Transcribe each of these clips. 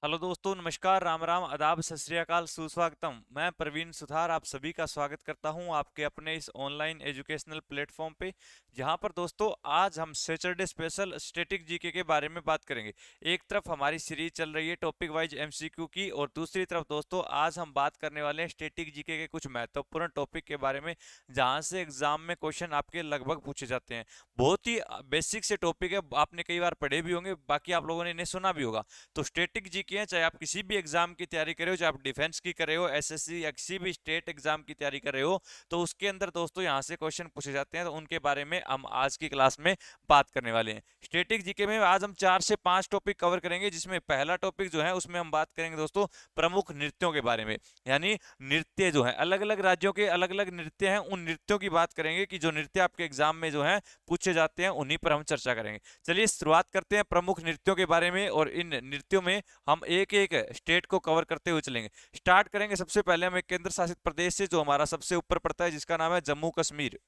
Hello दोस्तों, नमस्कार, राम राम, आदाब, सत श्री अकाल, सुस्वागतम। मैं प्रवीण सुथार आप सभी का स्वागत करता हूं आपके अपने इस ऑनलाइन एजुकेशनल प्लेटफॉर्म पे। जहां पर दोस्तों आज हम सैटरडे स्पेशल स्टैटिक जीके के बारे में बात करेंगे। एक तरफ हमारी सीरीज चल रही है टॉपिक वाइज एमसीक्यू की, और दूसरी तरफ दोस्तों आज हम बात करने वाले हैं स्टैटिक जीके के कुछ महत्वपूर्ण टॉपिक के बारे में, जहां से एग्जाम में क्वेश्चन आपके लगभग पूछे जाते हैं। बहुत ही बेसिक से टॉपिक है, आपने कई बार पढ़े भी होंगे, बाकी आप लोगों ने इन्हें सुना भी होगा। तो स्टेटिक जीके हैं, चाहे आप किसी भी एग्जाम की तैयारी कर रहे हो, चाहे आप डिफेंस की कर रहे हो, एसएससी या किसी भी स्टेट एग्जाम की तैयारी कर रहे हो, तो उसके अंदर दोस्तों यहाँ से क्वेश्चन पूछे जाते हैं। तो उनके बारे में हम आज की क्लास में बात करने वाले हैं। स्टेटिक जीके में आज हम 4 से 5 टॉपिक कवर करेंगे, जिसमें पहला टॉपिक जो है उसमें हम बात करेंगे दोस्तों प्रमुख नृत्यों के बारे में। यानी नृत्य जो है, अलग अलग राज्यों के अलग अलग नृत्य हैं, उन नृत्यों की बात करेंगे कि जो नृत्य आपके एग्जाम में जो है पूछे जाते हैं, उन्हीं पर हम चर्चा करेंगे। चलिए शुरुआत करते हैं प्रमुख नृत्यों के बारे में, और इन नृत्यों में हम एक एक स्टेट को कवर करते हुए चलेंगे। स्टार्ट करेंगे सबसे पहले हम एक केंद्र शासित प्रदेश से, जो हमारा सबसे ऊपर पड़ता है, जिसका नाम है जम्मू कश्मीर।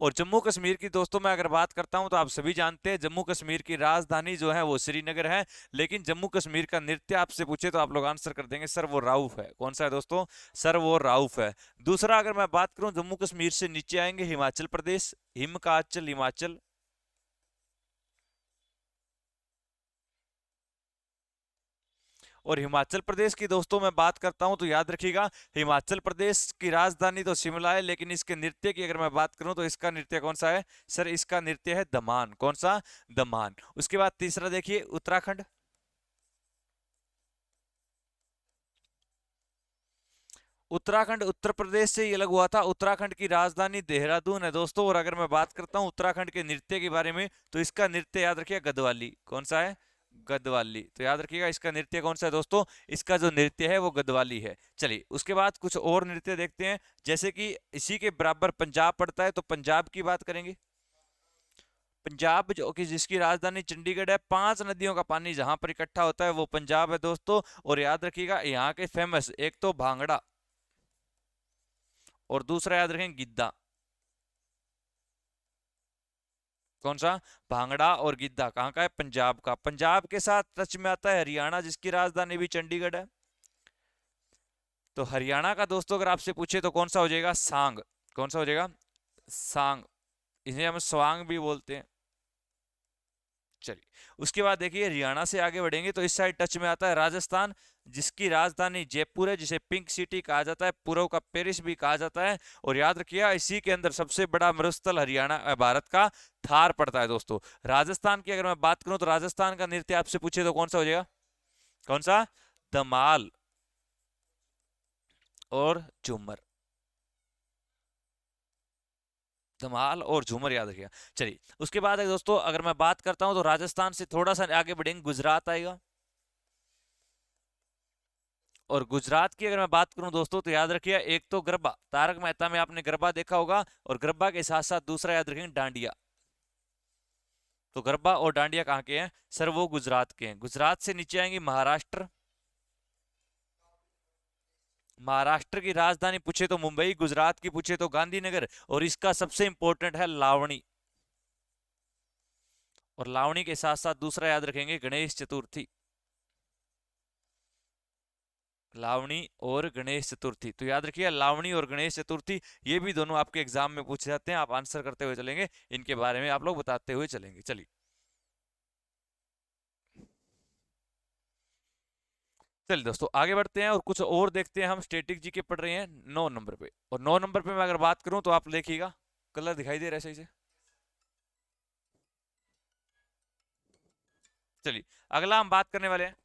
और जम्मू कश्मीर की दोस्तों मैं अगर बात करता हूं, तो आप सभी जानते हैं जम्मू कश्मीर की राजधानी जो है वो श्रीनगर है। लेकिन जम्मू कश्मीर का नृत्य आपसे पूछे तो आप लोग आंसर कर देंगे सर वो राउफ है। कौन सा है दोस्तों? सर वो राउफ है। दूसरा अगर मैं बात करूं, जम्मू कश्मीर से नीचे आएंगे हिमाचल प्रदेश, हिम का अंचल हिमाचल। और हिमाचल प्रदेश की दोस्तों मैं बात करता हूं तो याद रखिएगा, हिमाचल प्रदेश की राजधानी तो शिमला है, लेकिन इसके नृत्य की अगर मैं बात करूं तो इसका नृत्य कौन सा है? सर इसका नृत्य है दमान। कौन सा? दमान। उसके बाद तीसरा देखिए उत्तराखंड। उत्तराखंड उत्तर प्रदेश से ये अलग हुआ था। उत्तराखंड की राजधानी देहरादून है दोस्तों। और अगर मैं बात करता हूँ उत्तराखंड के नृत्य के बारे में, तो इसका नृत्य याद रखिए गदवाली। कौन सा है? गदवाली। तो याद रखिएगा इसका नृत्य कौन सा है दोस्तों? इसका जो नृत्य है वो गदवाली है। चलिए उसके बाद कुछ और नृत्य देखते हैं। जैसे कि इसी के बराबर पंजाब पड़ता है, तो पंजाब की बात करेंगे। पंजाब जो कि जिसकी राजधानी चंडीगढ़ है, 5 नदियों का पानी जहां पर इकट्ठा होता है वो पंजाब है दोस्तों। और याद रखिएगा यहाँ के फेमस एक तो भांगड़ा, और दूसरा याद रखें गिद्दा। कौन सा? भांगड़ा और गिद्दा कहाँ का है? पंजाब का। पंजाब के साथ टच में आता है हरियाणा, जिसकी राजधानी भी चंडीगढ़ है। तो हरियाणा का दोस्तों अगर आपसे पूछे तो कौन सा हो जाएगा? सांग। कौन सा हो जाएगा? सांग। इन्हें हम स्वांग भी बोलते हैं। चलिए उसके बाद देखिए हरियाणा से आगे बढ़ेंगे तो इस साइड टच में आता है राजस्थान, जिसकी राजधानी जयपुर है, जिसे पिंक सिटी कहा जाता है, पूर्व का पेरिस भी कहा जाता है। और याद रखिएगा इसी के अंदर सबसे बड़ा मरुस्थल हरियाणा भारत का थार पड़ता है दोस्तों। राजस्थान की अगर मैं बात करूं तो राजस्थान का नृत्य आपसे पूछे तो कौन सा हो जाएगा? कौन सा? धमाल और झूमर। धमाल और झूमर याद रखिएगा। चलिए उसके बाद है दोस्तों, अगर मैं बात करता हूं तो राजस्थान से थोड़ा सा आगे बढ़ेंगे, गुजरात आएगा। और गुजरात की अगर मैं बात करूं दोस्तों तो याद रखिए एक तो गरबा, तारक मेहता में आपने गरबा देखा होगा, और गरबा के साथ साथ दूसरा याद रखेंगे डांडिया। तो गरबा और डांडिया कहाँ के हैं? सर वो गुजरात के हैं। गुजरात से नीचे आएंगे महाराष्ट्र। महाराष्ट्र की राजधानी पूछे तो मुंबई, गुजरात की पूछे तो गांधीनगर, और इसका सबसे इंपॉर्टेंट है लावणी। और लावणी के साथ साथ दूसरा याद रखेंगे गणेश चतुर्थी। लावणी और गणेश चतुर्थी। तो याद रखिए लावणी और गणेश चतुर्थी, ये भी दोनों आपके एग्जाम में पूछे जाते हैं। आप आंसर करते हुए चलेंगे, इनके बारे में आप लोग बताते हुए चलेंगे। चलिए चलिए दोस्तों आगे बढ़ते हैं और कुछ और देखते हैं। हम स्टैटिक जी के पढ़ रहे हैं 9 नंबर पे, और 9 नंबर पे मैं अगर बात करूं तो आप देखिएगा, कलर दिखाई दे रहा है सही से? चलिए अगला हम बात करने वाले हैं।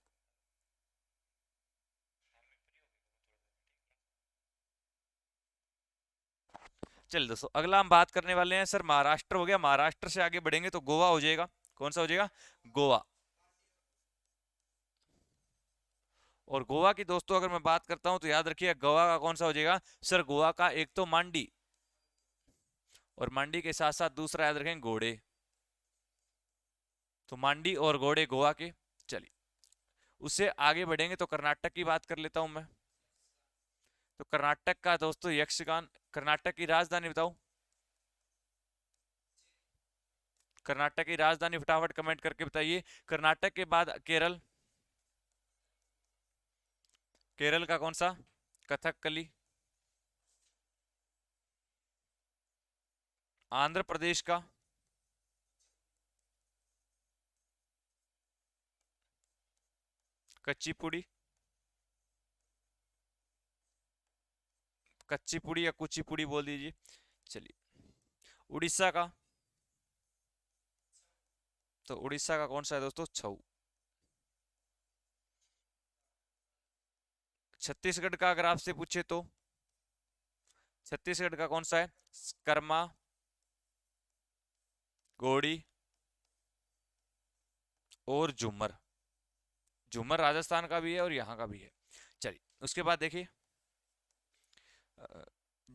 चलिए दोस्तों अगला हम बात करने वाले हैं सर, महाराष्ट्र हो गया। महाराष्ट्र से आगे बढ़ेंगे तो गोवा हो जाएगा। कौन सा हो जाएगा? गोवा। और गोवा की दोस्तों अगर मैं बात करता हूं तो याद रखिए गोवा का कौन सा हो जाएगा? सर गोवा का एक तो मांडी, और मांडी के साथ साथ दूसरा याद रखें घोड़े। तो मांडी और घोड़े गोवा के। चलिए उससे आगे बढ़ेंगे तो कर्नाटक की बात कर लेता हूं मैं। तो कर्नाटक का दोस्तों यक्षगान। कर्नाटक की राजधानी बताओ। कर्नाटक की राजधानी फटाफट कमेंट करके बताइए। कर्नाटक के बाद केरल, केरल का कौन सा? कथकली। आंध्र प्रदेश का? कच्चीपुड़ी, कच्चीपुड़ी या कुचिपुड़ी बोल दीजिए। चलिए, उड़ीसा का? तो उड़ीसा का कौन सा है दोस्तों? छऊ। छत्तीसगढ़ का अगर आपसे पूछे तो छत्तीसगढ़ का कौन सा है? कर्मा, गोड़ी और झूमर। झूमर राजस्थान का भी है और यहाँ का भी है। चलिए, उसके बाद देखिए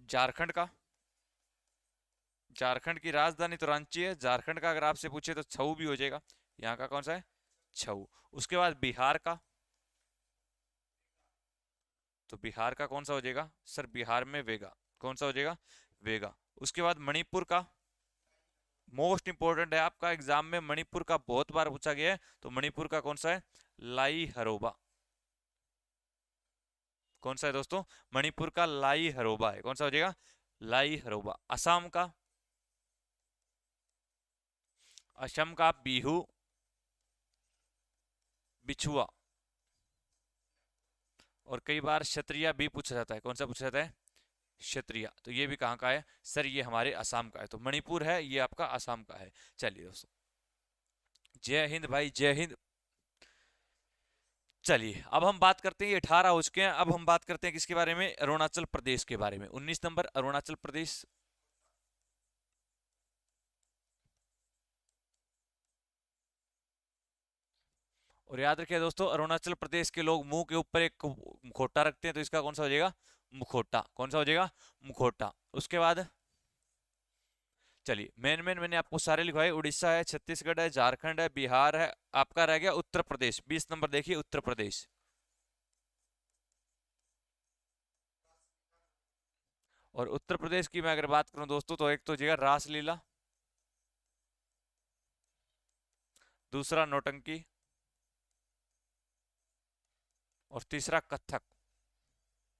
झारखंड का। झारखंड की राजधानी तो रांची है। झारखंड का अगर आपसे पूछे तो छऊ भी हो जाएगा। यहाँ का कौन सा है? छऊ। उसके बाद बिहार का, तो बिहार का कौन सा हो जाएगा सर? बिहार में वेगा। कौन सा हो जाएगा? वेगा। उसके बाद मणिपुर का, मोस्ट इंपोर्टेंट है आपका एग्जाम में, मणिपुर का बहुत बार पूछा गया है, तो मणिपुर का कौन सा है? लाई हरोबा। कौन सा है दोस्तों? मणिपुर का लाई हरोबा है। कौन सा हो जाएगा? लाई हरोबा। असम का? असम का बिहू, बिछुआ और कई बार क्षत्रिया भी पूछा जाता है। कौन सा पूछा जाता है? क्षत्रिया। तो ये भी कहाँ का है सर? ये हमारे असम का है। तो मणिपुर है, ये आपका असम का है। चलिए दोस्तों, जय हिंद भाई, जय हिंद। चलिए, अब हम बात करते हैं, ये 18 हो चुके हैं। अब हम बात करते हैं किसके बारे में? अरुणाचल प्रदेश के बारे में। 19 नंबर अरुणाचल प्रदेश। और याद रखिए दोस्तों, अरुणाचल प्रदेश के लोग मुंह के ऊपर एक मुखोटा रखते हैं, तो इसका कौन सा हो जाएगा? मुखोटा। कौन सा हो जाएगा? मुखोटा। उसके बाद चलिए, मेन मेन मैंने आपको सारे लिखवाए। उड़ीसा है, छत्तीसगढ़ है, झारखंड है, बिहार है, आपका रह गया उत्तर प्रदेश। 20 नंबर देखिए, उत्तर प्रदेश। और उत्तर प्रदेश की मैं अगर बात करूं दोस्तों, तो एक तो जगह रासलीला, दूसरा नौटंकी और तीसरा कथक।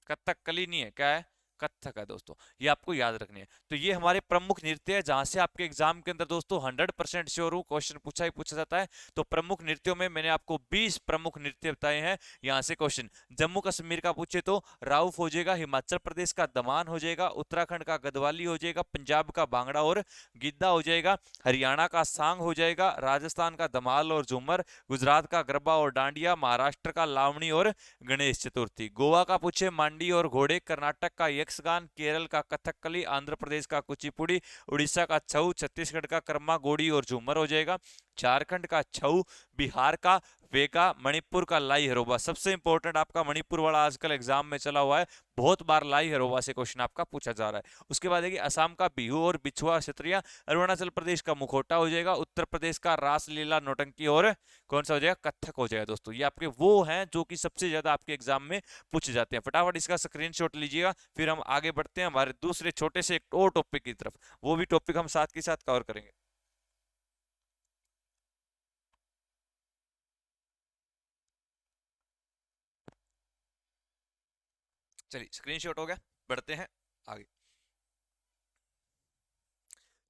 कथकली नहीं है, क्या है? कथक है दोस्तों। ये आपको याद रखनी है। तो ये हमारे प्रमुख नृत्य है, जहां से आपके एग्जाम के अंदर दोस्तों 100% श्योर हूं क्वेश्चन पूछा ही पूछा जाता है। तो प्रमुख नृत्यों में मैंने आपको 20 प्रमुख नृत्य बताए हैं। यहां से क्वेश्चन जम्मू कश्मीर का पूछे तो राउफ हो जाएगा, हिमाचल प्रदेश का दमान हो जाएगा, उत्तराखंड का गदवाली हो जाएगा, पंजाब का भांगड़ा और गिद्दा हो जाएगा, हरियाणा का सांग हो जाएगा, राजस्थान का धमाल और झूमर, गुजरात का गरबा और डांडिया, महाराष्ट्र का लावणी और गणेश चतुर्थी, गोवा का पूछे मांडी और घोड़े, कर्नाटक का यक्षगान, केरल का कथकली, आंध्र प्रदेश का कुचिपुड़ी, उड़ीसा का छऊ, छत्तीसगढ़ का कर्मा, गोड़ी और झूमर हो जाएगा, झारखंड का छऊ, बिहार का वेगा, मणिपुर का लाई हरोबा। सबसे इंपॉर्टेंट आपका मणिपुर वाला आजकल एग्जाम में चला हुआ है, बहुत बार लाई हरोबा से क्वेश्चन आपका पूछा जा रहा है। उसके बाद देखिए, असम का बिहू और बिछुआ क्षत्रिया, अरुणाचल प्रदेश का मुखोटा हो जाएगा, उत्तर प्रदेश का रासलीला नौटंकी और कौन सा हो जाएगा? कथक हो जाएगा दोस्तों। ये आपके वो हैं जो कि सबसे ज्यादा आपके एग्जाम में पूछे जाते हैं। फटाफट इसका स्क्रीनशॉट लीजिएगा, फिर हम आगे बढ़ते हैं हमारे दूसरे छोटे से एक और टॉपिक की तरफ। वो भी टॉपिक हम साथ के साथ कवर करेंगे। चलिए, स्क्रीनशॉट हो गया, बढ़ते हैं आगे।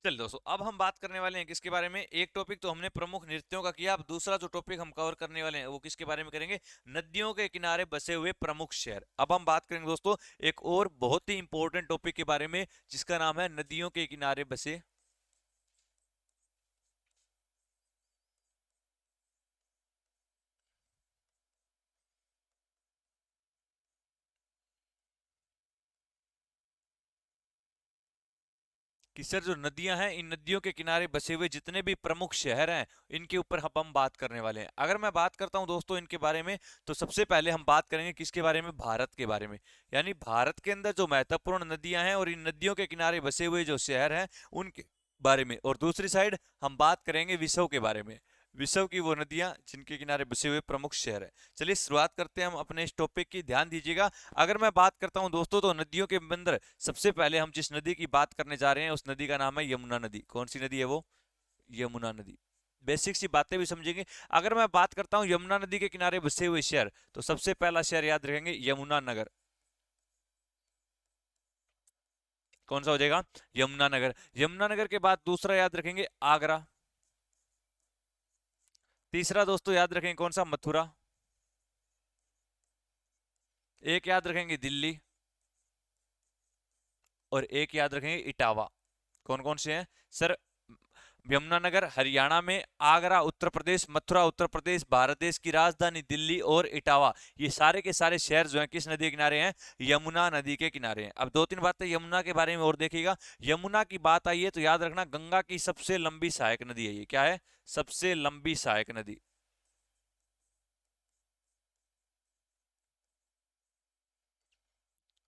चलिए दोस्तों, अब हम बात करने वाले हैं किसके बारे में? एक टॉपिक तो हमने प्रमुख नृत्यों का किया, अब दूसरा जो टॉपिक हम कवर करने वाले हैं वो किसके बारे में करेंगे? नदियों के किनारे बसे हुए प्रमुख शहर। अब हम बात करेंगे दोस्तों एक और बहुत ही इंपॉर्टेंट टॉपिक के बारे में, जिसका नाम है नदियों के किनारे बसे। कि सर, जो नदियां हैं, इन नदियों के किनारे बसे हुए जितने भी प्रमुख शहर हैं, इनके ऊपर हम बात करने वाले हैं। अगर मैं बात करता हूं दोस्तों इनके बारे में, तो सबसे पहले हम बात करेंगे किसके बारे में? भारत के बारे में। यानी भारत के अंदर जो महत्वपूर्ण नदियां हैं और इन नदियों के किनारे बसे हुए जो शहर हैं, उनके बारे में। और दूसरी साइड हम बात करेंगे विश्व के बारे में, विश्व की वो नदियां जिनके किनारे बसे हुए प्रमुख शहर है। चलिए शुरुआत करते हैं हम अपने इस टॉपिक की, ध्यान दीजिएगा। अगर मैं बात करता हूं दोस्तों, तो नदियों के अंदर सबसे पहले हम जिस नदी की बात करने जा रहे हैं, उस नदी का नाम है यमुना नदी। कौन सी नदी है वो? यमुना नदी। बेसिक सी बातें भी समझेंगे। अगर मैं बात करता हूँ यमुना नदी के किनारे बसे हुए शहर, तो सबसे पहला शहर याद रखेंगे यमुना नगर। कौन सा हो जाएगा? यमुना नगर। यमुना नगर के बाद दूसरा याद रखेंगे आगरा। तीसरा दोस्तों याद रखेंगे कौन सा? मथुरा। एक याद रखेंगे दिल्ली, और एक याद रखेंगे इटावा। कौन कौन से हैं सर? यमुनानगर हरियाणा में, आगरा उत्तर प्रदेश, मथुरा उत्तर प्रदेश, भारत देश की राजधानी दिल्ली, और इटावा, ये सारे के सारे शहर जो हैं किस नदी के किनारे हैं? यमुना नदी के किनारे हैं। अब दो तीन बातें यमुना के बारे में और देखिएगा। यमुना की बात आई है तो याद रखना गंगा की सबसे लंबी सहायक नदी है ये। क्या है? सबसे लंबी सहायक नदी।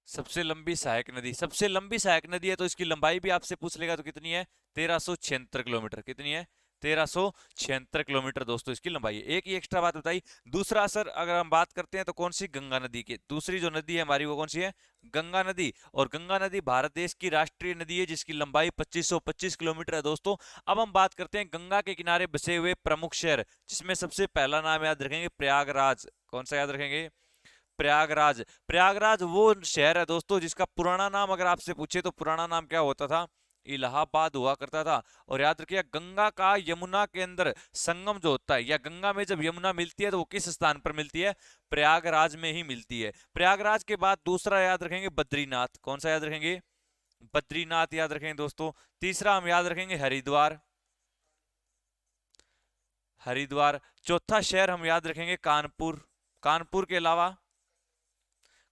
सबसे लंबी सहायक नदी, सबसे लंबी सहायक नदी है तो इसकी लंबाई भी आपसे पूछ लेगा तो कितनी है? 1376 किलोमीटर। कितनी है? 1376 किलोमीटर दोस्तों इसकी लंबाई है। एक ही एक्स्ट्रा बात बताई। दूसरा सर अगर हम बात करते हैं तो कौन सी? गंगा नदी की। दूसरी जो नदी है हमारी वो कौन सी है? गंगा नदी। और गंगा नदी भारत देश की राष्ट्रीय नदी है जिसकी लंबाई 2525 किलोमीटर है दोस्तों। अब हम बात करते हैं गंगा के किनारे बसे हुए प्रमुख शहर, जिसमें सबसे पहला नाम याद रखेंगे प्रयागराज। कौन सा याद रखेंगे? प्रयागराज। प्रयागराज वो शहर है दोस्तों जिसका पुराना नाम अगर आपसे पूछे तो पुराना नाम क्या होता था? इलाहाबाद हुआ करता था। और याद रखिए गंगा का यमुना के अंदर संगम जो होता है, या गंगा में जब यमुना मिलती है तो वो किस स्थान पर मिलती है? प्रयागराज में ही मिलती है। प्रयागराज के बाद दूसरा याद रखेंगे बद्रीनाथ। कौन सा याद रखेंगे? बद्रीनाथ याद रखेंगे दोस्तों। तीसरा हम याद रखेंगे हरिद्वार। हरिद्वार। चौथा शहर हम याद रखेंगे कानपुर। कानपुर के अलावा,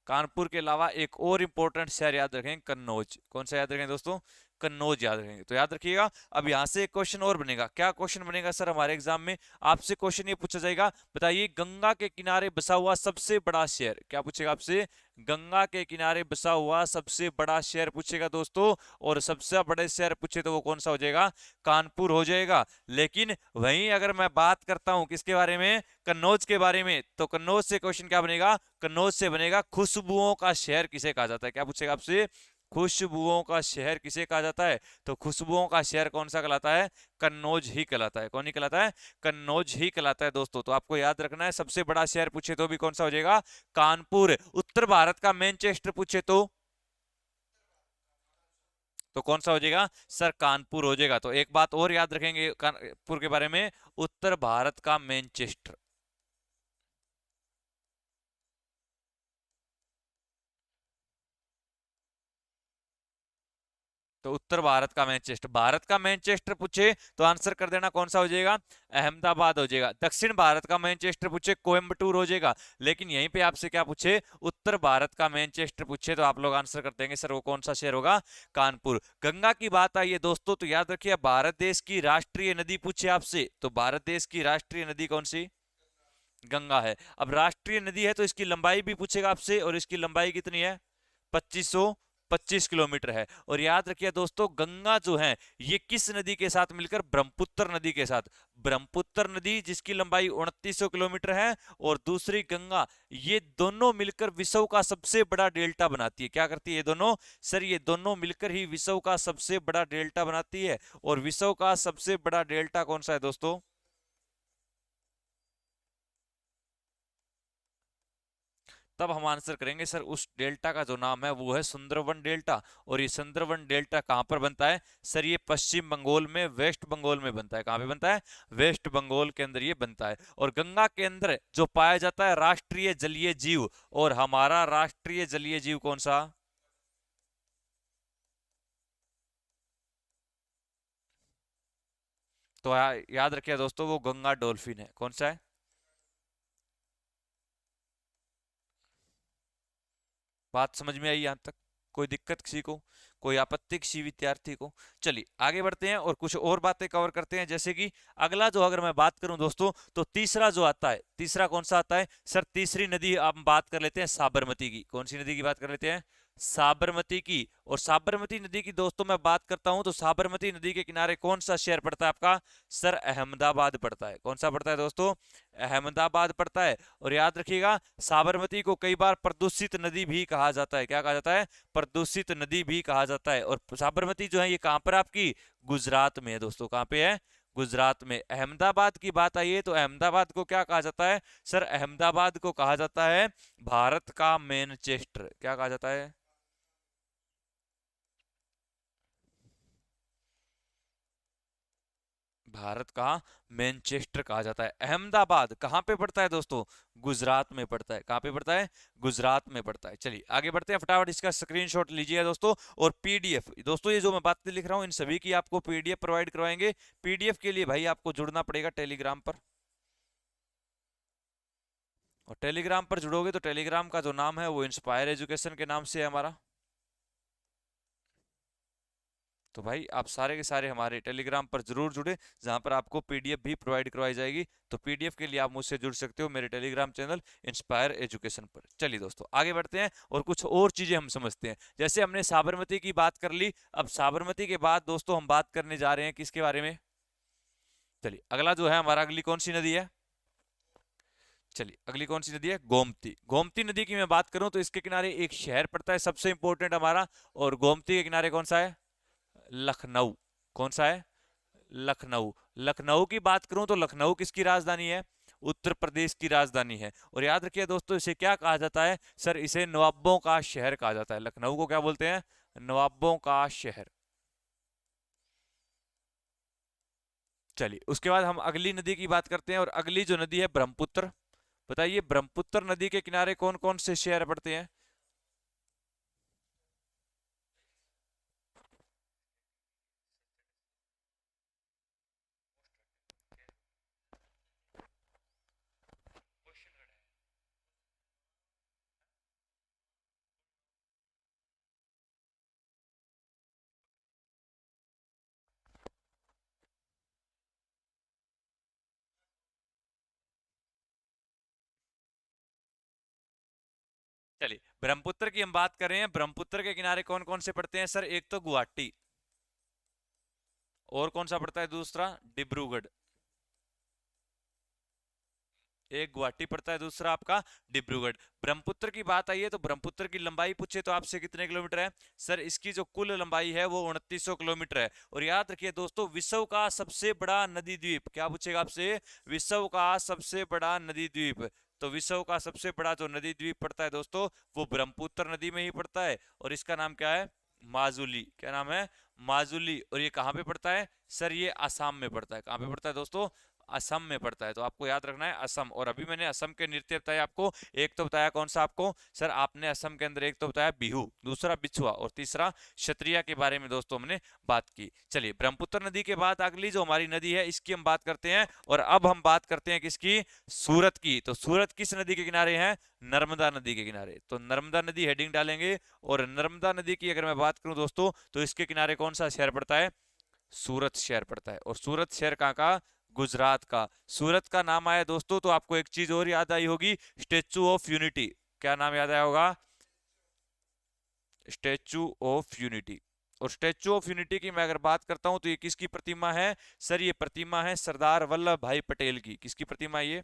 कानपुर के अलावा एक और इंपॉर्टेंट शहर याद रखें, कन्नौज। कौन सा याद रखें दोस्तों? कन्नौज याद रखेंगे। तो याद रखिएगा। अब यहां से एक क्वेश्चन और बनेगा। क्या क्वेश्चन बनेगा सर हमारे एग्जाम में? आपसे क्वेश्चन ये पूछा जाएगा, बताइए गंगा के किनारे बसा हुआ सबसे बड़ा शहर। क्या पूछेगा आपसे? गंगा के किनारे बसा हुआ सबसे बड़ा शहर पूछेगा दोस्तों। और सबसे बड़े शहर पूछे तो वो कौन सा हो जाएगा? कानपुर हो जाएगा। लेकिन वहीं अगर मैं बात करता हूं किसके बारे में? कन्नौज के बारे में, तो कन्नौज से क्वेश्चन क्या बनेगा? कन्नौज से बनेगा खुशबुओं का शहर किसे कहा जाता है। क्या पूछेगा आपसे? खुशबुओं का शहर किसे कहा जाता है? तो खुशबुओं का शहर कौन सा कहलाता है? कन्नौज ही कहलाता है। कौन ही कहलाता है? कन्नौज ही कहलाता है दोस्तों। तो आपको याद रखना है, सबसे बड़ा शहर पूछे तो भी कौन सा हो जाएगा? कानपुर। उत्तर भारत का मैनचेस्टर पूछे तो कौन सा हो जाएगा सर? कानपुर हो जाएगा। तो एक बात और याद रखेंगे कानपुर के बारे में, उत्तर भारत का मैनचेस्टर। तो उत्तर भारत का मैनचेस्टर, भारत का मैनचेस्टर पूछे तो आंसर कर देना कौन सा हो जाएगा? अहमदाबाद हो जाएगा। दक्षिण भारत का मैनचेस्टर पूछे कोयम्बटूर हो जाएगा। लेकिन यहीं पे आपसे क्या पूछे? उत्तर भारत का मैनचेस्टर पूछे तो आप लोग आंसर कर देंगे सर वो कौन सा शहर होगा? कानपुर। गंगा की बात आई है दोस्तों तो याद रखिए भारत देश की राष्ट्रीय नदी पूछे आपसे तो भारत देश की राष्ट्रीय नदी कौन सी? गंगा है। अब राष्ट्रीय नदी है तो इसकी लंबाई भी पूछेगा आपसे, और इसकी लंबाई कितनी है? 2525 किलोमीटर है। और याद रखिए दोस्तों गंगा जो है ये किस नदी के साथ मिलकर? ब्रह्मपुत्र नदी के साथ। ब्रह्मपुत्र नदी जिसकी लंबाई 2900 किलोमीटर है, और दूसरी गंगा, ये दोनों मिलकर विश्व का सबसे बड़ा डेल्टा बनाती है। क्या करती है ये दोनों? सर ये दोनों मिलकर ही विश्व का सबसे बड़ा डेल्टा बनाती है। और विश्व का सबसे बड़ा डेल्टा कौन सा है दोस्तों? तब हम आंसर करेंगे सर उस डेल्टा का जो नाम है वो है सुंदरवन डेल्टा। और ये सुंदरवन डेल्टा कहां पर बनता है? सर ये पश्चिम बंगाल में, वेस्ट बंगाल में बनता है। कहां पे बनता है? वेस्ट बंगाल के अंदर ये बनता है। और गंगा के अंदर जो पाया जाता है राष्ट्रीय जलीय जीव, और हमारा राष्ट्रीय जलीय जीव कौन सा? तो याद रखिए दोस्तों वो गंगा डॉल्फिन है। कौन सा है? बात समझ में आई यहां तक? कोई दिक्कत किसी को? कोई आपत्ति किसी विद्यार्थी को? चलिए आगे बढ़ते हैं और कुछ और बातें कवर करते हैं। जैसे कि अगला जो अगर मैं बात करूं दोस्तों तो तीसरा जो आता है, तीसरा कौन सा आता है सर? तीसरी नदी आप बात कर लेते हैं साबरमती की। कौन सी नदी की बात कर लेते हैं? साबरमती की। और साबरमती नदी की दोस्तों मैं बात करता हूं तो साबरमती नदी के किनारे कौन सा शहर पड़ता है आपका? सर अहमदाबाद पड़ता है। कौन सा पड़ता है दोस्तों? अहमदाबाद पड़ता है। और याद रखिएगा साबरमती को कई बार प्रदूषित नदी भी कहा जाता है। क्या कहा जाता है? प्रदूषित नदी भी कहा जाता है। और साबरमती जो है ये कहां पर आपकी? गुजरात में है दोस्तों। कहां पे है? गुजरात में। अहमदाबाद की बात आई है तो अहमदाबाद को क्या कहा जाता है सर? अहमदाबाद को कहा जाता है भारत का मैनचेस्टर। क्या कहा जाता है? भारत का मैनचेस्टर कहा जाता है। अहमदाबाद कहाँ पे पड़ता है दोस्तों? गुजरात में पड़ता है। कहाँ पे पड़ता है? गुजरात में पड़ता है। चलिए आगे बढ़ते हैं, फटाफट इसका स्क्रीनशॉट लीजिए दोस्तों। और पीडीएफ दोस्तों, ये जो मैं बातें लिख रहा हूँ इन सभी की आपको पीडीएफ प्रोवाइड करवाएंगे। पीडीएफ के लिए भाई आपको जुड़ना पड़ेगा टेलीग्राम पर, और टेलीग्राम पर जुड़ोगे तो टेलीग्राम का जो नाम है वो इंस्पायर एजुकेशन के नाम से है हमारा। तो भाई आप सारे के सारे हमारे टेलीग्राम पर जरूर जुड़े, जहां पर आपको पीडीएफ भी प्रोवाइड करवाई जाएगी। तो पीडीएफ के लिए आप मुझसे जुड़ सकते हो मेरे टेलीग्राम चैनल इंस्पायर एजुकेशन पर। चलिए दोस्तों आगे बढ़ते हैं और कुछ और चीजें हम समझते हैं। जैसे हमने साबरमती की बात कर ली, अब साबरमती के बाद दोस्तों हम बात करने जा रहे हैं किसके बारे में? चलिए अगला जो है हमारा, अगली कौन सी नदी है? चलिए अगली कौन सी नदी है? गोमती। गोमती नदी की मैं बात करूं तो इसके किनारे एक शहर पड़ता है सबसे इंपॉर्टेंट हमारा, और गोमती के किनारे कौन सा है? लखनऊ। कौन सा है? लखनऊ। लखनऊ की बात करूं तो लखनऊ किसकी राजधानी है? उत्तर प्रदेश की राजधानी है। और याद रखिए दोस्तों, इसे क्या कहा जाता है सर? इसे नवाबों का शहर कहा जाता है। लखनऊ को क्या बोलते हैं? नवाबों का शहर। चलिए उसके बाद हम अगली नदी की बात करते हैं, और अगली जो नदी है ब्रह्मपुत्र। बताइए ब्रह्मपुत्र नदी के किनारे कौन कौन से शहर पड़ते हैं? चलिए ब्रह्मपुत्र की हम बात कर रहे हैं। ब्रह्मपुत्र के किनारे कौन कौन से पड़ते हैं सर? एक तो गुवाहाटी, और कौन सा पड़ता है दूसरा? डिब्रूगढ़। एक गुवाहाटी पड़ता है, दूसरा आपका डिब्रूगढ़। ब्रह्मपुत्र की बात आई है तो ब्रह्मपुत्र की लंबाई पूछे तो आपसे कितने किलोमीटर है सर? इसकी जो कुल लंबाई है वो 2900 किलोमीटर है। और याद रखिए दोस्तों, विश्व का सबसे बड़ा नदी द्वीप, क्या पूछेगा आपसे? विश्व का सबसे बड़ा नदी द्वीप। तो विश्व का सबसे बड़ा जो नदी द्वीप पड़ता है दोस्तों, वो ब्रह्मपुत्र नदी में ही पड़ता है, और इसका नाम क्या है? माजुली। क्या नाम है? माजुली। और ये कहाँ पे पड़ता है सर? ये असम में पड़ता है। कहाँ पे पड़ता है दोस्तों? असम में पड़ता है। तो आपको याद रखना है असम। और अभी मैंने असम के नृत्य बताए आपको। एक तो बताया कौन सा आपको सर? आपने असम के अंदर एक तो बताया बिहू, दूसरा बिछुआ, और तीसरा क्षत्रिया के बारे में दोस्तों हमने बात की। चलिए ब्रह्मपुत्र नदी के बाद अगली जो हमारी नदी है इसकी हम बात करते हैं, और अब हम बात करते हैं किसकी? सूरत की। तो सूरत किस नदी के किनारे है? नर्मदा नदी के किनारे। तो नर्मदा नदी हेडिंग डालेंगे, और नर्मदा नदी की अगर मैं बात करूं दोस्तों तो इसके किनारे कौन सा शहर पड़ता है? सूरत शहर पड़ता है। और सूरत शहर कहाँ का? गुजरात का। सूरत का नाम आया दोस्तों तो आपको एक चीज और याद आई होगी, स्टेचू ऑफ यूनिटी। क्या नाम याद आया होगा? Statue of unity. और स्टेचू ऑफ यूनिटी की मैं अगर बात करता हूं तो ये किसकी प्रतिमा है सर? ये प्रतिमा है सरदार वल्लभ भाई पटेल की। किसकी प्रतिमा है ये?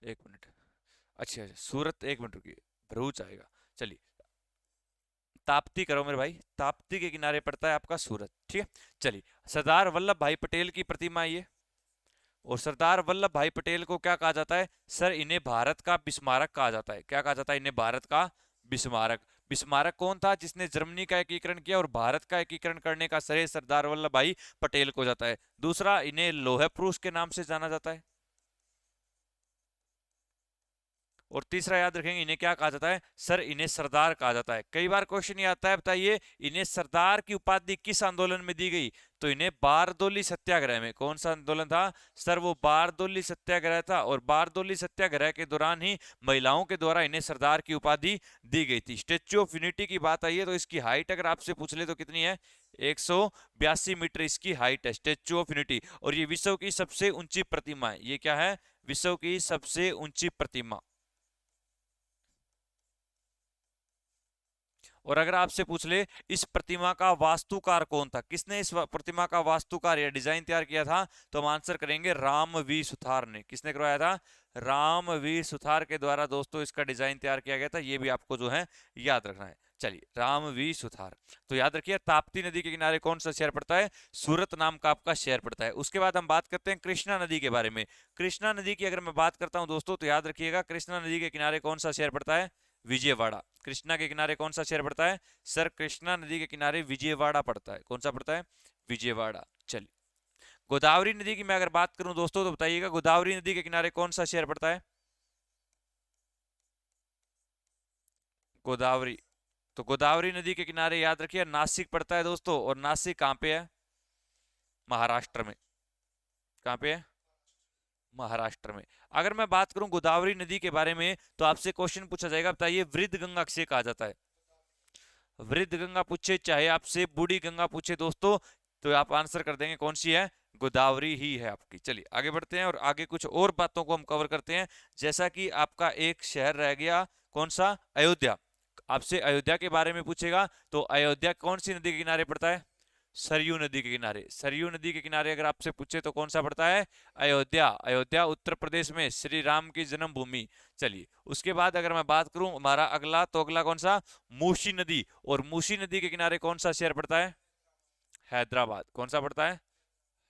एक मिनट। अच्छा अच्छा, सूरत, एक मिनट रुकिए, भरूच आएगा। चलिए, ताप्ती करो मेरे भाई, ताप्ती के किनारे पड़ता है आपका सूरत। ठीक है। चलिए, सरदार वल्लभ भाई पटेल की प्रतिमा है ये। और सरदार वल्लभ भाई पटेल को क्या कहा जाता है सर? इन्हें भारत का बिस्मारक कहा जाता है। क्या कहा जाता है इन्हें? भारत का बिस्मारक। बिस्मारक कौन था जिसने जर्मनी का एकीकरण किया, और भारत का एकीकरण करने का श्रेय सरदार वल्लभ भाई पटेल को जाता है। दूसरा, इन्हें लोहे पुरुष के नाम से जाना जाता है। और तीसरा याद रखेंगे, इन्हें क्या कहा जाता है सर? इन्हें सरदार कहा जाता है। कई बार क्वेश्चन ये आता है, बताइए इन्हें सरदार की उपाधि किस आंदोलन में दी गई? तो इन्हें बारदोली सत्याग्रह में। कौन सा आंदोलन था सर? वो बारदोली सत्याग्रह था। और बारदोली सत्याग्रह के दौरान ही महिलाओं के द्वारा इन्हें सरदार की उपाधि दी गई थी। स्टेच्यू ऑफ यूनिटी की बात आई है तो इसकी हाइट अगर आपसे पूछ ले तो कितनी है? 182 मीटर इसकी हाइट है, स्टेच्यू ऑफ यूनिटी। और ये विश्व की सबसे ऊंची प्रतिमा है। ये क्या है? विश्व की सबसे ऊंची प्रतिमा। और अगर आपसे पूछ ले इस प्रतिमा का वास्तुकार कौन था, किसने इस प्रतिमा का वास्तुकार या डिजाइन तैयार किया था, तो हम आंसर करेंगे रामवी सुथार ने। किसने करवाया था? रामवीर सुथार के द्वारा दोस्तों इसका डिजाइन तैयार किया गया था। ये भी आपको जो है याद रखना है। चलिए, रामवीर सुथार। तो याद रखिए, ताप्ती नदी के किनारे कौन सा शहर पड़ता है? सूरत नाम का आपका शहर पड़ता है। उसके बाद हम बात करते हैं कृष्णा नदी के बारे में। कृष्णा नदी की अगर मैं बात करता हूं दोस्तों, तो याद रखिएगा कृष्णा नदी के किनारे कौन सा शहर पड़ता है? विजयवाड़ा। कृष्णा के किनारे कौन सा शहर पड़ता है? सर, कृष्णा नदी के किनारे विजयवाड़ा पड़ता है। कौन सा पड़ता है? विजयवाड़ा। चलिए, गोदावरी नदी की मैं अगर बात करूं दोस्तों, तो बताइएगा गोदावरी नदी के किनारे कौन सा शहर पड़ता है? गोदावरी। तो गोदावरी नदी के किनारे याद रखिए नासिक पड़ता है दोस्तों। और नासिक कहाँ पे है? महाराष्ट्र में। कहाँ पे है? महाराष्ट्र में। अगर मैं बात करूं गोदावरी नदी के बारे में, तो आपसे क्वेश्चन पूछा जाएगा, बताइए वृद्ध गंगा किसे कहा जाता है? वृद्ध गंगा पूछे चाहे आपसे बूढ़ी गंगा पूछे दोस्तों, तो आप आंसर कर देंगे कौन सी है? गोदावरी ही है आपकी। चलिए आगे बढ़ते हैं और आगे कुछ और बातों को हम कवर करते हैं। जैसा कि आपका एक शहर रह गया, कौन सा? अयोध्या। आपसे अयोध्या के बारे में पूछेगा, तो अयोध्या कौन सी नदी के किनारे पड़ता है? सरयू नदी के किनारे। सरयू नदी के किनारे अगर आपसे पूछे तो कौन सा पड़ता है? अयोध्या। अयोध्या उत्तर प्रदेश में श्री राम की जन्मभूमि। चलिए, उसके बाद अगर मैं बात करूं हमारा अगला, तो अगला कौन सा? मूसी नदी। और मूसी नदी के किनारे कौन सा शहर पड़ता है? हैदराबाद। कौन सा पड़ता है?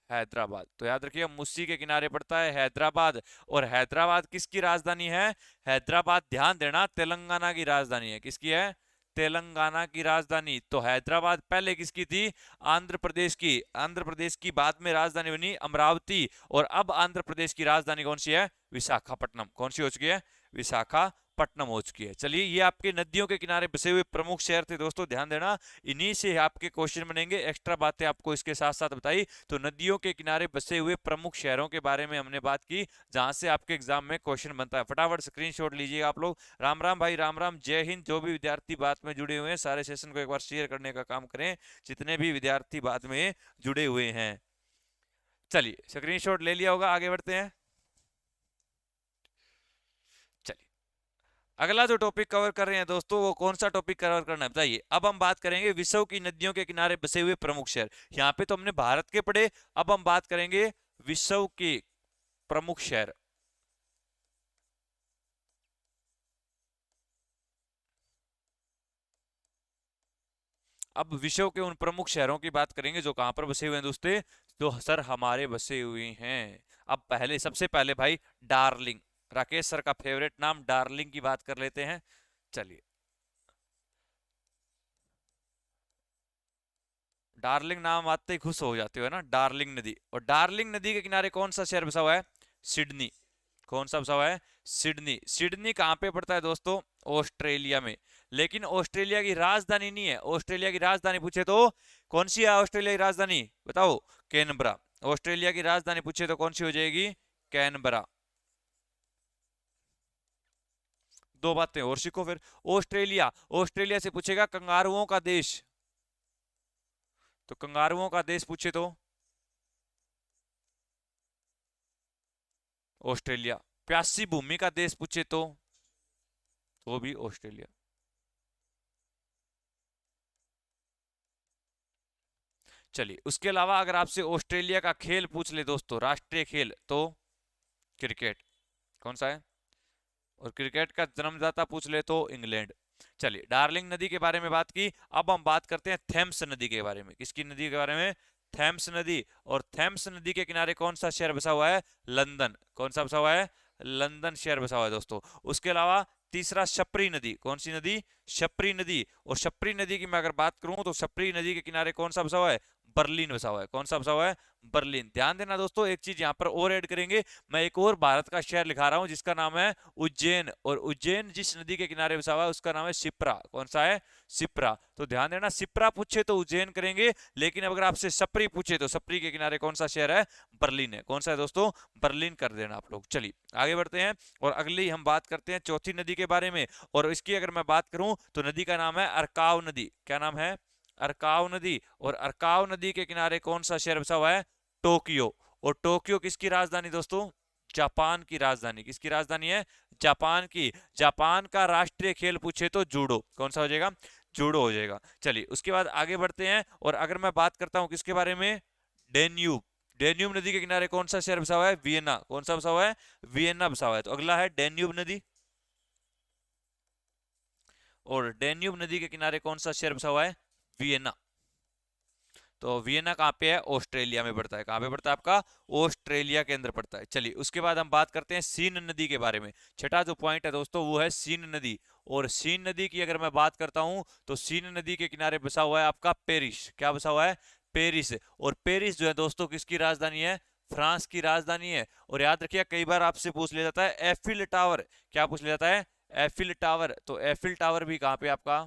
हैदराबाद। तो याद रखिए मूसी के किनारे पड़ता है हैदराबाद। और हैदराबाद किसकी राजधानी है? हैदराबाद, ध्यान देना, तेलंगाना की राजधानी है। किसकी है? तेलंगाना की राजधानी। तो हैदराबाद पहले किसकी थी? आंध्र प्रदेश की। आंध्र प्रदेश की बाद में राजधानी बनी अमरावती। और अब आंध्र प्रदेश की राजधानी कौन सी है? विशाखापट्टनम। कौन सी हो चुकी है? विशाखापट्टनम हो चुकी है। चलिए, ये आपके नदियों के किनारे बसे हुए प्रमुख शहर थे दोस्तों, ध्यान देना, इन्हीं से आपके क्वेश्चन बनेंगे। एक्स्ट्रा बातें आपको इसके साथ साथ बताई। तो नदियों के किनारे बसे हुए प्रमुख शहरों के बारे में हमने बात की, जहां से आपके एग्जाम में क्वेश्चन बनता है। फटाफट स्क्रीनशॉट लीजिए आप लोग। राम राम भाई, राम राम, जय हिंद। जो भी विद्यार्थी बात में जुड़े हुए हैं, सारे सेशन को एक बार शेयर करने का काम करें, जितने भी विद्यार्थी बात में जुड़े हुए हैं। चलिए, स्क्रीनशॉट ले लिया होगा, आगे बढ़ते हैं। चलिए, अगला जो टॉपिक कवर कर रहे हैं दोस्तों, वो कौन सा टॉपिक कवर करना है बताइए? अब हम बात करेंगे विश्व की नदियों के किनारे बसे हुए प्रमुख शहर। यहाँ पे तो हमने भारत के पढ़े, अब हम बात करेंगे विश्व के प्रमुख शहर। अब विश्व के उन प्रमुख शहरों की बात करेंगे जो कहां पर बसे हुए हैं दोस्तों, जो सर हमारे बसे हुए हैं। अब पहले, सबसे पहले भाई, डार्लिंग। राकेश सर का फेवरेट नाम डार्लिंग की बात कर लेते हैं। चलिए, डार्लिंग नाम आते ही खुश हो जाते हो, है ना? डार्लिंग नदी। और डार्लिंग नदी के किनारे कौन सा शहर बसा हुआ है? सिडनी। कौन सा बसा हुआ है? सिडनी। सिडनी कहाँ पे पड़ता है दोस्तों? ऑस्ट्रेलिया में। लेकिन ऑस्ट्रेलिया की राजधानी नहीं है। ऑस्ट्रेलिया की राजधानी पूछे तो कौन सी है? ऑस्ट्रेलिया की राजधानी बताओ। कैनबरा। ऑस्ट्रेलिया की राजधानी पूछे तो कौन सी हो जाएगी? कैनबरा। दो बातें और सीखो फिर। ऑस्ट्रेलिया, ऑस्ट्रेलिया से पूछेगा कंगारुओं का देश, तो कंगारुओं का देश पूछे तो ऑस्ट्रेलिया। प्यासी भूमि का देश पूछे तो वो भी ऑस्ट्रेलिया। चलिए, उसके अलावा अगर आपसे ऑस्ट्रेलिया का खेल पूछ ले दोस्तों, राष्ट्रीय खेल, तो क्रिकेट। कौन सा है? और क्रिकेट का जन्मदाता पूछ ले तो इंग्लैंड। चलिए, डार्लिंग नदी के बारे में बात की, अब हम बात करते हैं थेम्स नदी के बारे में। किसकी नदी के बारे में? थेम्स नदी। और थेम्स नदी के किनारे कौन सा शहर बसा हुआ है? लंदन। कौन सा बसा हुआ है? लंदन शहर बसा हुआ है दोस्तों। उसके अलावा तीसरा, शपरी नदी। कौन सी नदी? शपरी नदी। और शपरी नदी की मैं अगर बात करूं, तो शपरी नदी के किनारे कौन सा बसा हुआ है? बर्लिन बसा हुआ है। कौन सा बसा हुआ है? बर्लिन। ध्यान देना दोस्तों, एक चीज यहाँ पर और ऐड करेंगे, मैं एक और भारत का शहर लिखा रहा हूँ जिसका नाम है उज्जैन। और उज्जैन जिस नदी के किनारे बसा हुआ है उसका नाम है शिप्रा। कौन सा है? शिप्रा। तो ध्यान देना, शिप्रा पूछे तो उज्जैन करेंगे, लेकिन अगर आपसे सप्री पूछे तो सप्री के किनारे कौन सा शहर है? बर्लिन है। कौन सा है दोस्तों? बर्लिन कर देना आप लोग। चलिए आगे बढ़ते हैं और अगली हम बात करते हैं चौथी नदी के बारे में। और इसकी अगर मैं बात करूं तो नदी का नाम है अरकाव नदी। क्या नाम है? अरकाव नदी। और अरकाव नदी के किनारे कौन सा शहर बसा हुआ है? टोक्यो। और टोक्यो किसकी राजधानी दोस्तों? जापान की राजधानी। किसकी राजधानी है? जापान की। जापान का राष्ट्रीय खेल पूछे तो जूडो। कौन सा हो जाएगा? जूडो हो जाएगा। चलिए उसके बाद आगे बढ़ते हैं, और अगर मैं बात करता हूँ किसके बारे में, डेन्यूब। डेन्यूब नदी के किनारे कौन सा शहर बसा हुआ है, वियना। कौन सा बसा हुआ है, वियना बसा हुआ है। तो अगला है डेन्यूब नदी, और डेन्यूब नदी के किनारे कौन सा शहर बसा हुआ है, वियना। तो वियना कहाँ पे है, ऑस्ट्रेलिया में पड़ता है। कहाँ पे पड़ता है आपका, ऑस्ट्रेलिया के अंदर पड़ता है। चलिए उसके बाद हम बात करते हैं सीन नदी के बारे में। छठा जो पॉइंट है दोस्तों वो है सीन नदी। और सीन नदी की अगर मैं बात करता हूं तो सीन नदी के किनारे बसा हुआ है आपका पेरिस। क्या बसा हुआ है, पेरिस। और पेरिस जो है दोस्तों किसकी राजधानी है, फ्रांस की राजधानी है। और याद रखिए कई बार आपसे पूछ लिया जाता है एफिल टावर। क्या पूछ लिया जाता है, एफिल टावर। तो एफिल टावर भी कहाँ पे आपका,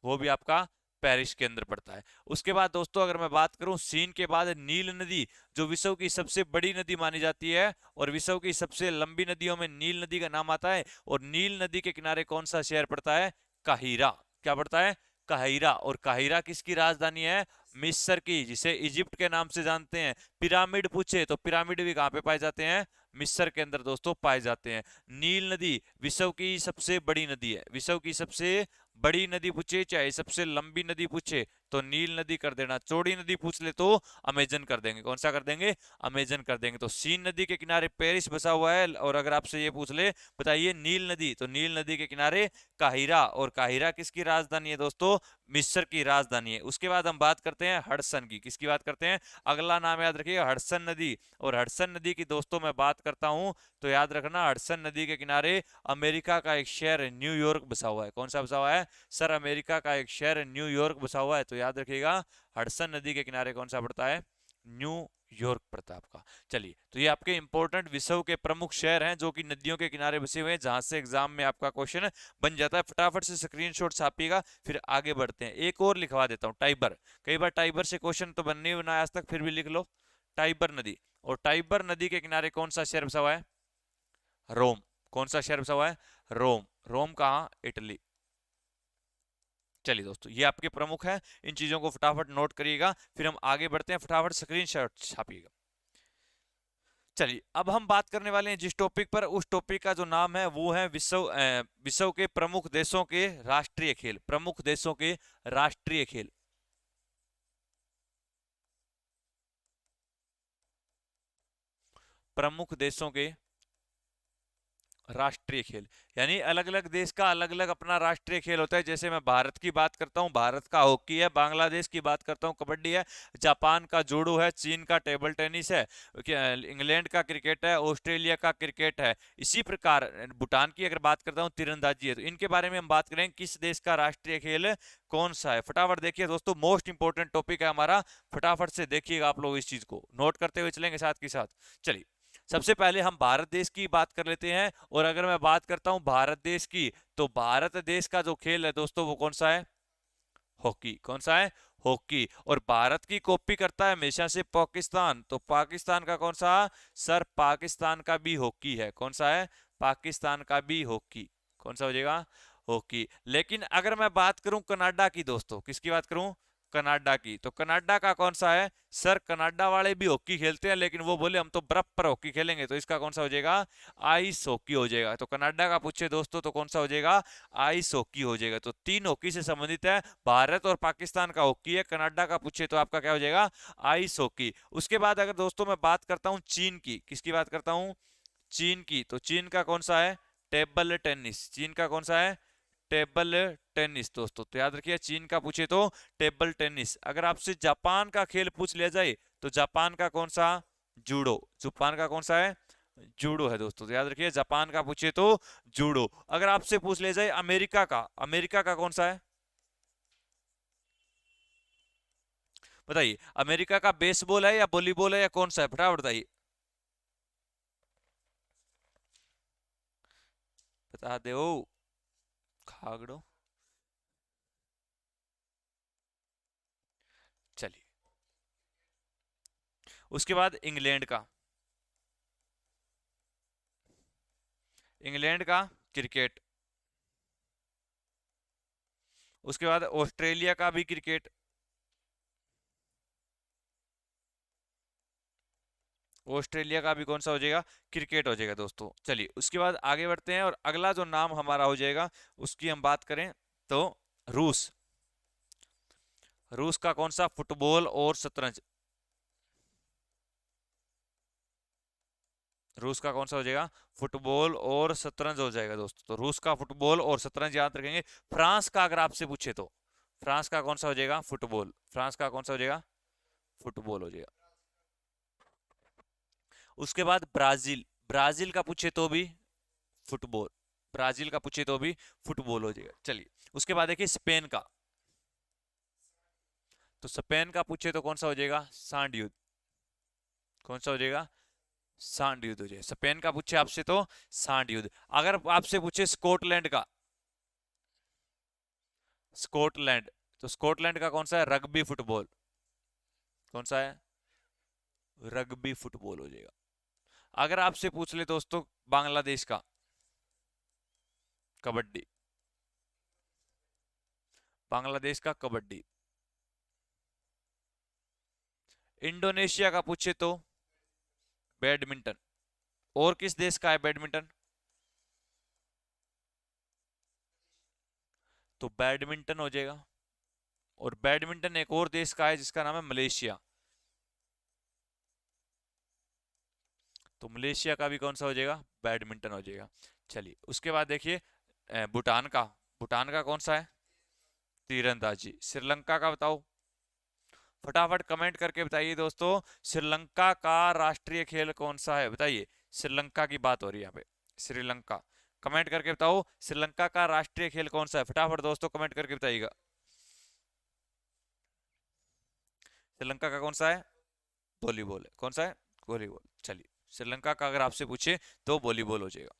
वो भी आपका पेरिस के अंदर पड़ता है। उसके बाद दोस्तों अगर मैं बात करूं सीन के बाद नील नदी, जो विश्व की सबसे बड़ी नदी मानी जाती है, और विश्व की सबसे लंबी नदियों में नील नदी का नाम आता है। और नील नदी के किनारे कौन सा शहर पड़ता है, काहिरा। क्या पड़ता है, काहिरा। और काहिरा किसकी राजधानी है, मिस्र की, जिसे इजिप्ट के नाम से जानते हैं। पिरामिड पूछे तो पिरामिड भी कहाँ पे पाए जाते हैं, मिस्र के अंदर दोस्तों पाए जाते हैं। नील नदी विश्व की सबसे बड़ी नदी है। विश्व की सबसे बड़ी नदी पूछे चाहे सबसे लंबी नदी पूछे तो नील नदी कर देना। चौड़ी नदी पूछ ले तो अमेजन कर देंगे। कौन सा कर देंगे, अमेजन कर देंगे। तो सीन नदी के किनारे पेरिस बसा हुआ है। और अगर आपसे ये पूछ ले बताइए नील नदी, तो नील नदी के किनारे काहिरा। और काहिरा किसकी राजधानी है दोस्तों, मिस्र की राजधानी है। उसके बाद हम बात करते हैं हडसन की। किसकी बात करते हैं, अगला नाम याद रखिएगा हडसन नदी। और हडसन नदी की दोस्तों मैं बात करता हूं तो याद रखना हडसन नदी के किनारे अमेरिका का एक शहर न्यूयॉर्क बसा हुआ है। कौन सा बसा हुआ है सर, अमेरिका का एक शहर न्यूयॉर्क बसा हुआ है। तो याद रखिएगा हडसन नदी के किनारे कौन सा पड़ता है, न्यूयॉर्क पड़ता है आपका। चलिए तो ये आपके इंपॉर्टेंट विश्व के प्रमुख शहर हैं जो कि नदियों के किनारे बसे हुए हैं, जहां से एग्जाम में आपका क्वेश्चन बन जाता है। फटाफट से स्क्रीनशॉट छापिएगा, फिर आगे बढ़ते हैं। एक और लिखवा देता हूँ, टाइबर। कई बार टाइबर से क्वेश्चन तो बन नहीं बना आज तक, फिर भी लिख लो टाइबर नदी। और टाइबर नदी के किनारे कौन सा शहर बसा हुआ है, रोम। कौन सा शहर बसा हुआ है, रोम। रोम कहाँ, इटली। चलिए दोस्तों ये आपके प्रमुख हैं, इन चीजों को फटाफट नोट करिएगा, फिर हम आगे बढ़ते हैं। फटाफट स्क्रीनशॉट छापिएगा। चलिए अब हम बात करने वाले हैं जिस टॉपिक पर, उस टॉपिक का जो नाम है वो है विश्व के प्रमुख देशों के राष्ट्रीय खेल। प्रमुख देशों के राष्ट्रीय खेल। प्रमुख देशों के राष्ट्रीय खेल, यानी अलग अलग देश का अलग अलग अपना राष्ट्रीय खेल होता है। जैसे मैं भारत की बात करता हूँ, भारत का हॉकी है। बांग्लादेश की बात करता हूँ, कबड्डी है। जापान का जूडो है। चीन का टेबल टेनिस है। इंग्लैंड का क्रिकेट है। ऑस्ट्रेलिया का क्रिकेट है। इसी प्रकार भूटान की अगर बात करता हूँ तीरंदाजी है। तो इनके बारे में हम बात करें किस देश का राष्ट्रीय खेल कौन सा है। फटाफट देखिए दोस्तों, मोस्ट इंपोर्टेंट टॉपिक है हमारा। फटाफट से देखिएगा आप लोग, इस चीज को नोट करते हुए चलेंगे साथ के साथ। चलिए सबसे पहले हम भारत देश की बात कर लेते हैं। और अगर मैं बात करता हूं भारत देश की, तो भारत देश का जो खेल है दोस्तों वो कौन सा है, हॉकी। कौन सा है, हॉकी। और भारत की कॉपी करता है हमेशा से पाकिस्तान। तो पाकिस्तान का कौन सा, सर पाकिस्तान का भी हॉकी है। कौन सा है, पाकिस्तान का भी हॉकी। कौन सा हो जाएगा, हॉकी। लेकिन अगर मैं बात करूं कनाडा की दोस्तों, किसकी बात करूं, कनाडा की, तो कनाडा का कौन सा है, सर कनाडा वाले भी हॉकी खेलते हैं, लेकिन वो बोले हम तो बर्फ पर हॉकी खेलेंगे। तो इसका कौन सा हो जाएगा, आइस हॉकी हो जाएगा। तो कनाडा का पूछे दोस्तों तो कौन सा हो जाएगा, आइस हॉकी हो जाएगा। तो तीन हॉकी से संबंधित है, भारत और पाकिस्तान का हॉकी है। कनाडा का पूछे तो आपका क्या हो जाएगा, आइस हॉकी। उसके बाद अगर दोस्तों मैं बात करता हूं चीन की, किसकी बात करता हूं, चीन की, तो चीन का कौन सा है, टेबल टेनिस। चीन का कौन सा है, टेबल टेनिस दोस्तों। तो याद रखिए चीन का पूछे तो टेबल टेनिस। अगर आपसे जापान का खेल पूछ लिया जाए तो जापान का कौन सा, जूडो। जापान का कौन सा है, जूडो है दोस्तों। तो याद रखिए जापान का पूछे तो जूडो। अगर आपसे पूछ लिया जाए अमेरिका का, अमेरिका का कौन सा है, बताइए। अमेरिका का बेसबॉल है या वॉलीबॉल है या कौन सा है, फटाफट बताइए, बता दो खागड़ो। चलिए उसके बाद इंग्लैंड का, इंग्लैंड का क्रिकेट। उसके बाद ऑस्ट्रेलिया का भी क्रिकेट। ऑस्ट्रेलिया का भी कौन सा हो जाएगा, क्रिकेट हो जाएगा दोस्तों। चलिए उसके बाद आगे बढ़ते हैं, और अगला जो नाम हमारा हो जाएगा उसकी हम बात करें तो रूस। रूस का कौन सा फुटबॉल और शतरंज? रूस का कौन सा हो जाएगा? फुटबॉल और शतरंज हो जाएगा दोस्तों। तो रूस का फुटबॉल और शतरंज याद रखेंगे। फ्रांस का अगर आपसे पूछे तो फ्रांस का कौन सा हो जाएगा? फुटबॉल। फ्रांस का कौन सा हो जाएगा? फुटबॉल हो जाएगा। उसके बाद ब्राजील। ब्राजील का पूछे तो भी फुटबॉल। ब्राजील का पूछे तो भी फुटबॉल हो जाएगा। चलिए, उसके बाद देखिए स्पेन का। तो स्पेन का पूछे तो कौन सा हो जाएगा? सांड युद्ध। कौन सा हो जाएगा? सांड युद्ध हो जाएगा। स्पेन का पूछे आपसे तो सांड युद्ध। अगर आपसे पूछे स्कॉटलैंड का, स्कॉटलैंड, तो स्कॉटलैंड का कौन सा है? Rugby football. कौन सा है? रग्बी फुटबॉल हो जाएगा। अगर आपसे पूछ ले दोस्तों बांग्लादेश का, कबड्डी। बांग्लादेश का कबड्डी। इंडोनेशिया का पूछे तो बैडमिंटन। और किस देश का है बैडमिंटन? तो बैडमिंटन हो जाएगा। और बैडमिंटन एक और देश का है जिसका नाम है मलेशिया। तो मलेशिया का भी कौन सा हो जाएगा? बैडमिंटन हो जाएगा। चलिए, उसके बाद देखिए भूटान का। भूटान का कौन सा है? तीरंदाजी। श्रीलंका का बताओ। फटाफट कमेंट करके बताइए दोस्तों, श्रीलंका का राष्ट्रीय खेल कौन सा है? बताइए। श्रीलंका की बात हो रही है यहाँ पे। श्रीलंका। कमेंट करके बताओ श्रीलंका का राष्ट्रीय खेल कौन सा है। फटाफट दोस्तों कमेंट करके बताइएगा। श्रीलंका का कौन सा है? वॉलीबॉल है। कौन सा है? वॉलीबॉल। चलिए, श्रीलंका का अगर आपसे पूछे तो वॉलीबॉल हो जाएगा।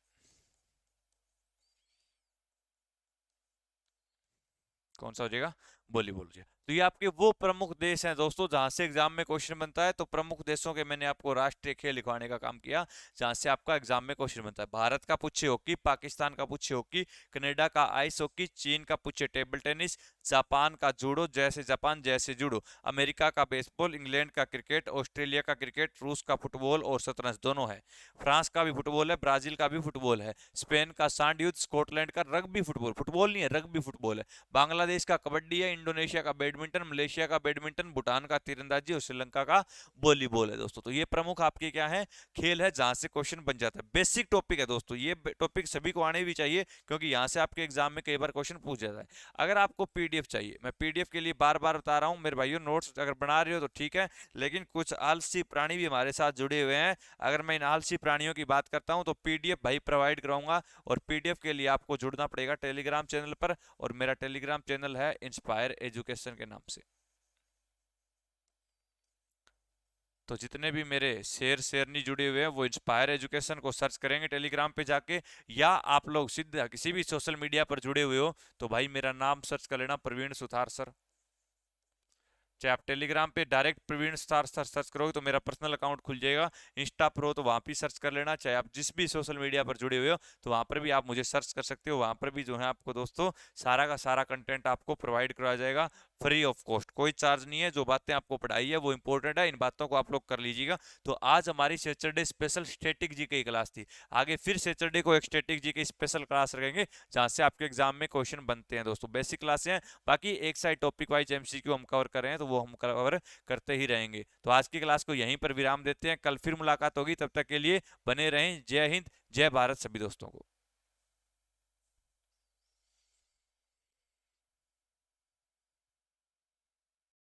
कौन सा हो जाएगा? वॉलीबॉल हो जाएगा। तो ये आपके वो प्रमुख देश हैं दोस्तों जहां से एग्जाम में क्वेश्चन बनता है। तो प्रमुख देशों के मैंने आपको राष्ट्रीय खेल लिखवाने का काम किया जहां से आपका एग्जाम में क्वेश्चन बनता है। भारत का पूछे हॉकी, पाकिस्तान का पूछे हॉकी, कनाडा का आइस हॉकी, चीन का पूछे टेबल टेनिस, जापान का जूडो, जैसे जापान जैसे जूडो, अमेरिका का बेसबॉल, इंग्लैंड का क्रिकेट, ऑस्ट्रेलिया का क्रिकेट, रूस का फुटबॉल और शतरंज दोनों है, फ्रांस का भी फुटबॉल है, ब्राजील का भी फुटबॉल है, स्पेन का सांड युद्ध, स्कॉटलैंड का रग्बी फुटबॉल, फुटबॉल नहीं है रग्बी फुटबॉल है, बांग्लादेश का कबड्डी है, इंडोनेशिया का बैडमिंटन, मलेशिया का बैडमिंटन, भूटान का तीरंदाजी और श्रीलंका का वॉलीबॉल है दोस्तों। तो ये प्रमुख आपके क्या है? खेल है जहां से क्वेश्चन बन जाता है। बेसिक टॉपिक है दोस्तों, ये टॉपिक सभी को आने भी चाहिए क्योंकि यहां से आपके एग्जाम में कई बार क्वेश्चन पूछ जाता है। अगर आपको पीडीएफ चाहिए, मैं पीडीएफ के लिए बार बार बता रहा हूं मेरे भाइयों, नोट्स अगर बना रहे हो तो ठीक है, लेकिन कुछ आलसी प्राणी भी हमारे साथ जुड़े हुए हैं। अगर मैं इन आलसी प्राणियों की बात करता हूं तो पीडीएफ भाई प्रोवाइड कराऊंगा, और पीडीएफ के लिए आपको जुड़ना पड़ेगा टेलीग्राम चैनल पर, और मेरा टेलीग्राम चैनल है इंस्पायर एजुकेशन के नाम से। तो जितने भी मेरे शेर शेरनी जुड़े हुए हैं वो इंस्पायर एजुकेशन को सर्च करेंगे टेलीग्राम पे जाके, या आप लोग सीधा किसी भी सोशल मीडिया पर जुड़े हुए हो तो भाई मेरा नाम सर्च कर लेना, प्रवीण सुथार सर। चाहे आप टेलीग्राम पे direct Praveen star sir search करोगे तो मेरा पर्सनल अकाउंट खुल जाएगा, इंस्टा प्रो तो वहां भी सर्च कर लेना, चाहे आप जिस भी सोशल मीडिया पर जुड़े हुए हो तो वहां पर भी आप मुझे सर्च कर सकते हो। वहां पर भी जो है आपको दोस्तों सारा का सारा कंटेंट आपको प्रोवाइड करवाया जाएगा फ्री ऑफ कॉस्ट, कोई चार्ज नहीं है। जो बातें आपको पढ़ाई है वो इंपॉर्टेंट है, इन बातों को आप लोग कर लीजिएगा। तो आज हमारी सैटरडे स्पेशल स्टैटिक जी की क्लास थी। आगे फिर सैटरडे को एक स्टैटिक जी की स्पेशल क्लास रखेंगे जहां से आपके एग्जाम में क्वेश्चन बनते हैं दोस्तों। बेसिक क्लासें हैं, बाकी एक साइड टॉपिक वाइज एमसीक्यू हम कवर कर रहे हैं तो वो हम कवर करते ही रहेंगे। तो आज की क्लास को यहीं पर विराम देते हैं, कल फिर मुलाकात होगी, तब तक के लिए बने रहें। जय हिंद, जय भारत सभी दोस्तों को।